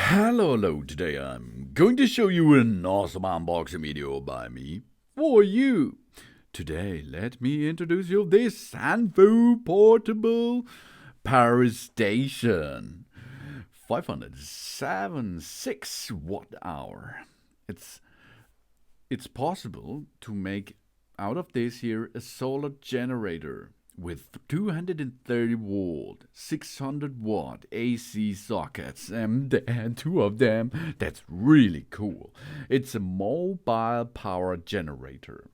Hello, today I'm going to show you an awesome unboxing video by me for you. Today, let me introduce you this SANFOU Portable Power Station. 576 watt hour. It's possible to make out of this here a solar generator with 230 volt, 600 watt AC sockets, and two of them. That's really cool. It's a mobile power generator.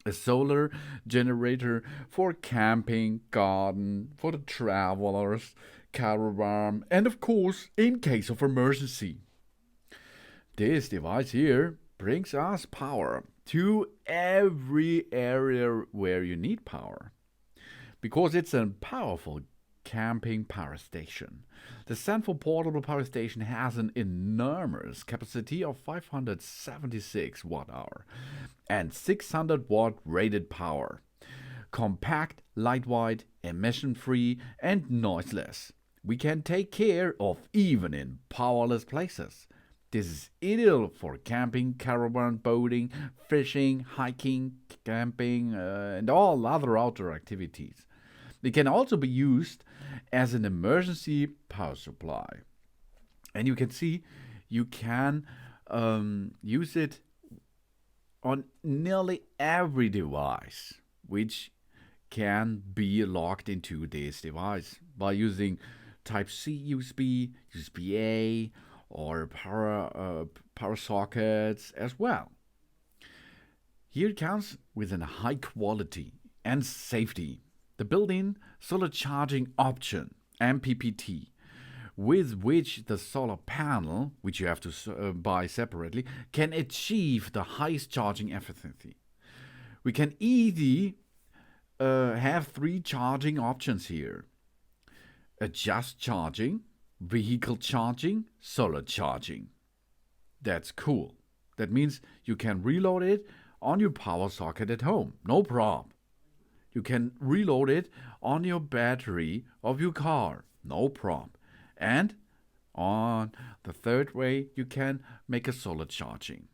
A solar generator for camping, garden, for the travelers, caravan, and of course, in case of emergency. This device here brings us power to every area where you need power, because it's a powerful camping power station. The SANFOU Portable Power Station has an enormous capacity of 576 watt hour and 600 watt rated power. Compact, lightweight, emission-free, and noiseless. We can take care of even in powerless places. This is ideal for camping, caravan, boating, fishing, hiking, camping, and all other outdoor activities. It can also be used as an emergency power supply. And you can see you can use it on nearly every device, which can be logged into this device by using Type-C USB, USB-A, or power sockets as well. Here it comes with a high quality and safety. The built-in solar charging option, MPPT, with which the solar panel, which you have to buy separately, can achieve the highest charging efficiency. We can easily have three charging options here: adjust charging, vehicle charging, solar charging. That's cool. That means you can reload it on your power socket at home, no problem. You can reload it on your battery of your car, no problem. And on the third way, you can make a solar charging.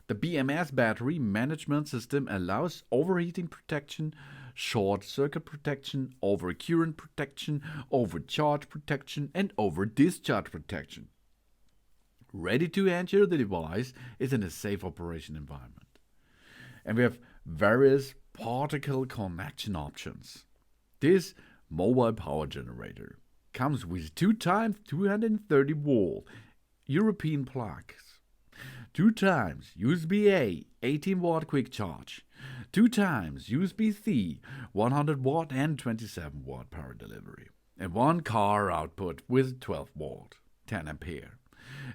The BMS battery management system allows overheating protection, short circuit protection, overcurrent protection, overcharge protection, and over-discharge protection. Ready to enter the device is in a safe operation environment. And we have various particle connection options. This mobile power generator comes with 2 times 230 volt European plugs, 2 times USB-A 18 watt quick charge, 2 times USB-C 100 watt and 27 watt power delivery, and 1 car output with 12 volt 10 ampere,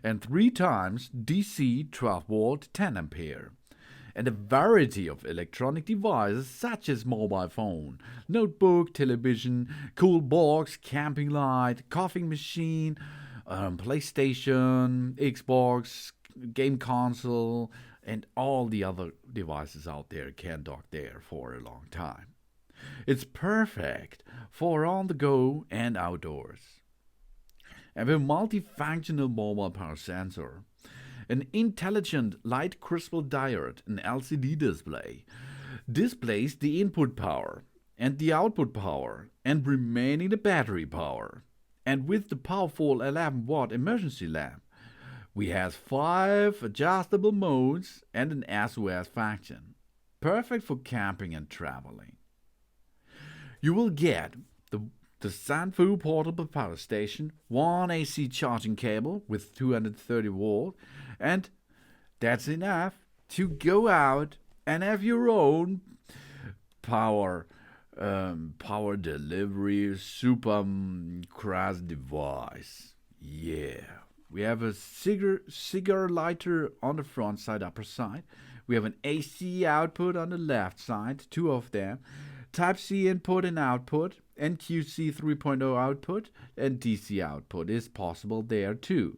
and 3 times DC 12 volt 10 ampere. And a variety of electronic devices such as mobile phone, notebook, television, cool box, camping light, coffee machine, PlayStation, Xbox, game console, and all the other devices out there can dock there for a long time. It's perfect for on the go and outdoors. And with a multifunctional mobile power sensor, an intelligent light crystal diode, an LCD display, displays the input power and the output power and remaining the battery power. And with the powerful 11 watt emergency lamp, we have 5 adjustable modes and an SOS function. Perfect for camping and traveling. You will get the SANFOU Portable Power Station, 1 AC charging cable with 230 volt, and that's enough to go out and have your own power delivery super crass device. Yeah. We have a cigar lighter on the front side, upper side. We have an AC output on the left side, 2 of them. Type-C input and output, and QC 3.0 output, and DC output is possible there too.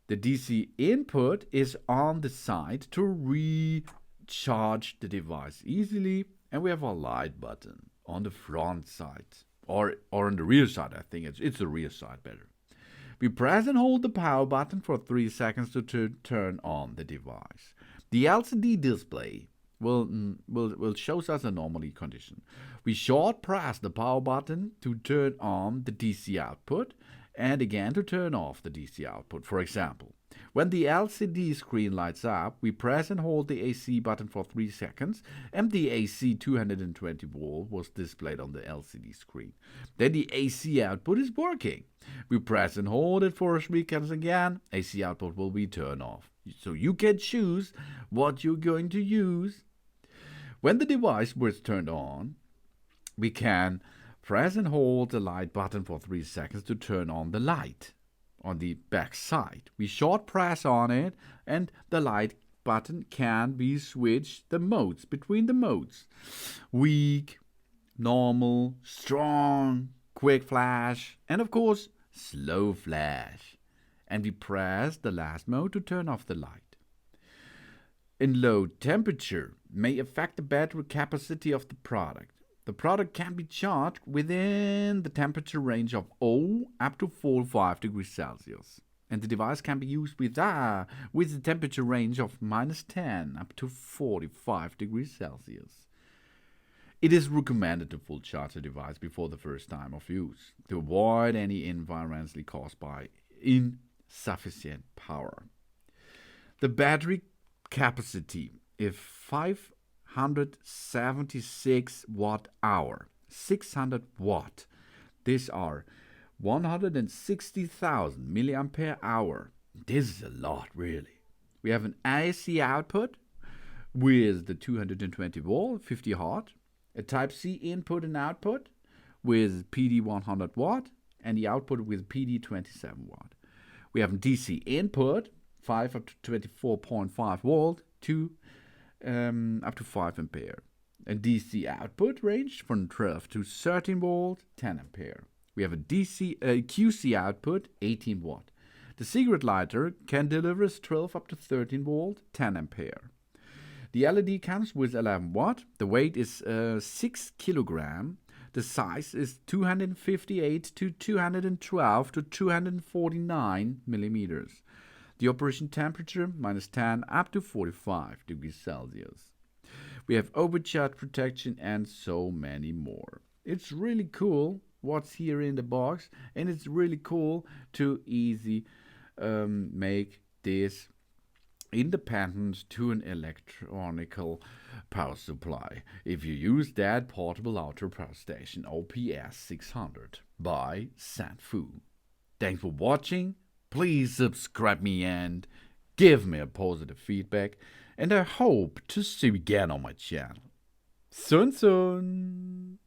The DC input is on the side to recharge the device easily, and we have a light button on the front side, or on the rear side. I think it's the rear side better. We press and hold the power button for 3 seconds to turn on the device. The LCD display will show us a normal condition. We short press the power button to turn on the DC output and again to turn off the DC output. For example, when the LCD screen lights up, we press and hold the AC button for 3 seconds and the AC 220 volt was displayed on the LCD screen. Then the AC output is working. We press and hold it for 3 seconds again, AC output will be turned off. So you can choose what you're going to use. When the device was turned on, we can press and hold the light button for 3 seconds to turn on the light on the back side. We short press on it and the light button can be switched between the modes. Weak, normal, strong, quick flash, and of course, slow flash. And we press the last mode to turn off the light. In low temperature may affect the battery capacity of the product. The product can be charged within the temperature range of 0 up to 45 degrees Celsius. And the device can be used with the temperature range of -10 up to 45 degrees Celsius. It is recommended to full charge the device before the first time of use to avoid any environmentally caused by insufficient power. The battery capacity is 576 watt hour, 600 watt. These are 160,000 milliampere hour. This is a lot, really. We have an AC output with the 220 volt, 50 watt, a Type C input and output with PD 100 watt, and the output with PD 27 watt. We have a DC input, 5 up to 24.5 volt, up to 5 ampere. And DC output range from 12 to 13 volt, 10 ampere. We have a QC output, 18 watt. The cigarette lighter can deliver 12 up to 13 volt, 10 ampere. The LED comes with 11 watt. The weight is 6 kilogram. The size is 258 to 212 to 249 millimeters. The operation temperature -10 up to 45 degrees Celsius. We have overcharge protection and so many more. It's really cool what's here in the box, and it's really cool to easy make this independent to an electronical power supply if you use that portable outdoor power station OPS 600 by SANFOU. Thanks for watching. Please subscribe me and give me a positive feedback, and I hope to see you again on my channel. Soon.